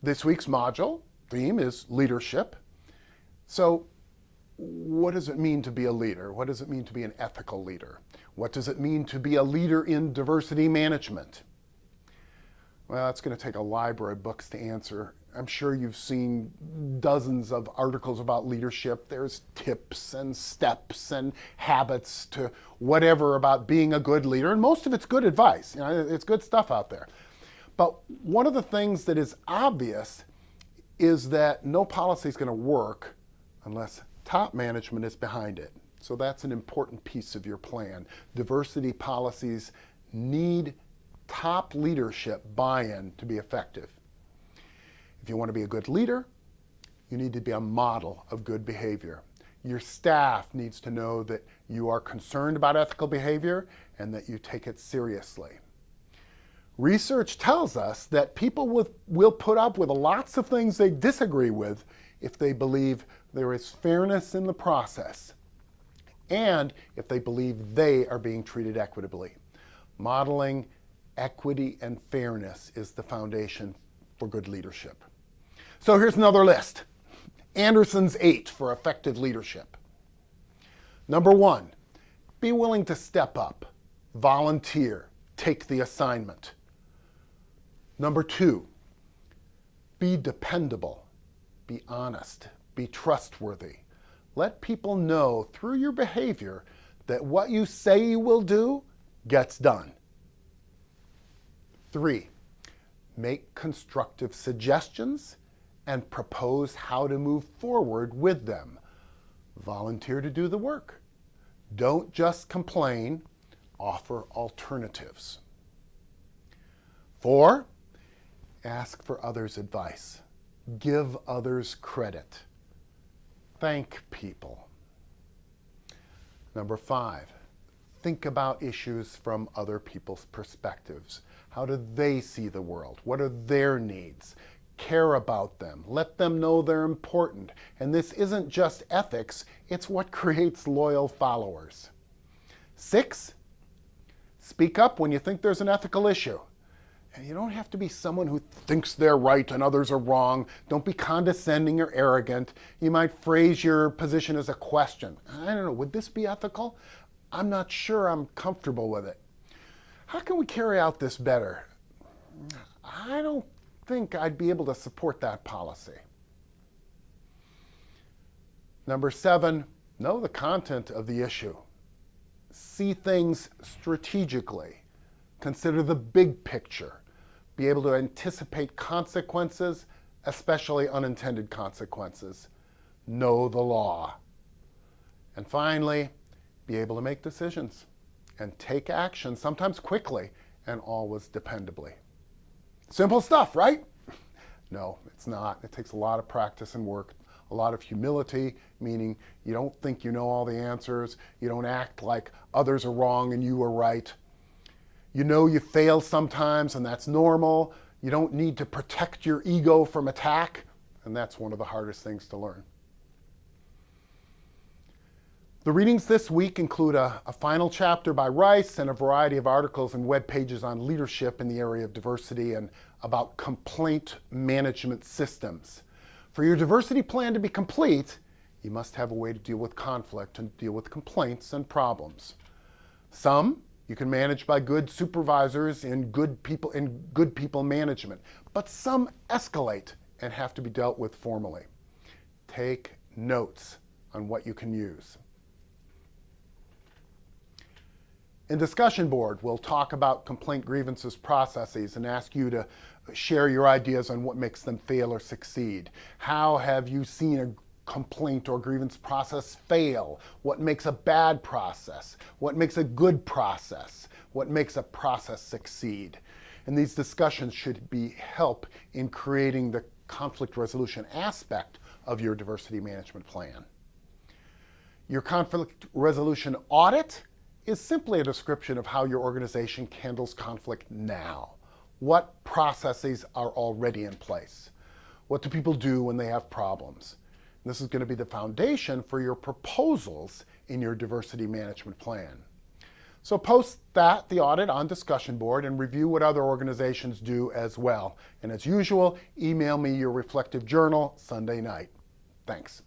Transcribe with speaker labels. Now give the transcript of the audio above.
Speaker 1: This week's module theme is leadership. So what does it mean to be a leader? What does it mean to be an ethical leader? What does it mean to be a leader in diversity management? Well, it's going to take a library of books to answer. I'm sure you've seen dozens of articles about leadership. There's tips and steps and habits to whatever about being a good leader, and most of it's good advice. It's good stuff out there. But one of the things that is obvious is that no policy is going to work unless top management is behind it. So that's an important piece of your plan. Diversity policies need top leadership buy-in to be effective. If you want to be a good leader, you need to be a model of good behavior. Your staff needs to know that you are concerned about ethical behavior and that you take it seriously. Research tells us that people will put up with lots of things they disagree with if they believe there is fairness in the process and if they believe they are being treated equitably. Modeling equity and fairness is the foundation for good leadership. So here's another list. Anderson's 8 for effective leadership. Number 1, be willing to step up, volunteer, take the assignment. Number 2, be dependable, be honest, be trustworthy. Let people know through your behavior that what you say you will do gets done. 3, make constructive suggestions and propose how to move forward with them. Volunteer to do the work. Don't just complain, offer alternatives. 4, ask for others' advice. Give others credit. Thank people. Number 5, think about issues from other people's perspectives. How do they see the world? What are their needs? Care about them. Let them know they're important. And this isn't just ethics, it's what creates loyal followers. 6, speak up when you think there's an ethical issue. And you don't have to be someone who thinks they're right and others are wrong. Don't be condescending or arrogant. You might phrase your position as a question. I don't know, would this be ethical? I'm not sure I'm comfortable with it. How can we carry out this better? I don't think I'd be able to support that policy. Number 7, know the content of the issue. See things strategically. Consider the big picture. Be able to anticipate consequences, especially unintended consequences. Know the law. And finally, be able to make decisions and take action, sometimes quickly and always dependably. Simple stuff, right? No, it's not. It takes a lot of practice and work, a lot of humility, meaning you don't think you know all the answers. You don't act like others are wrong and you are right. You know you fail sometimes, and that's normal. You don't need to protect your ego from attack, and that's one of the hardest things to learn. The readings this week include a final chapter by Rice and a variety of articles and web pages on leadership in the area of diversity and about complaint management systems. For your diversity plan to be complete, you must have a way to deal with conflict and deal with complaints and problems. Some you can manage by good supervisors and good people management, but some escalate and have to be dealt with formally. Take notes on what you can use. In discussion board, we'll talk about complaint grievances processes and ask you to share your ideas on what makes them fail or succeed. How have you seen a complaint or grievance process fail? What makes a bad process? What makes a good process? What makes a process succeed? And these discussions should help in creating the conflict resolution aspect of your diversity management plan. Your conflict resolution audit is simply a description of how your organization handles conflict now. What processes are already in place? What do people do when they have problems? This is going to be the foundation for your proposals in your diversity management plan. So post the audit on discussion board, and review what other organizations do as well. And as usual, email me your reflective journal Sunday night. Thanks.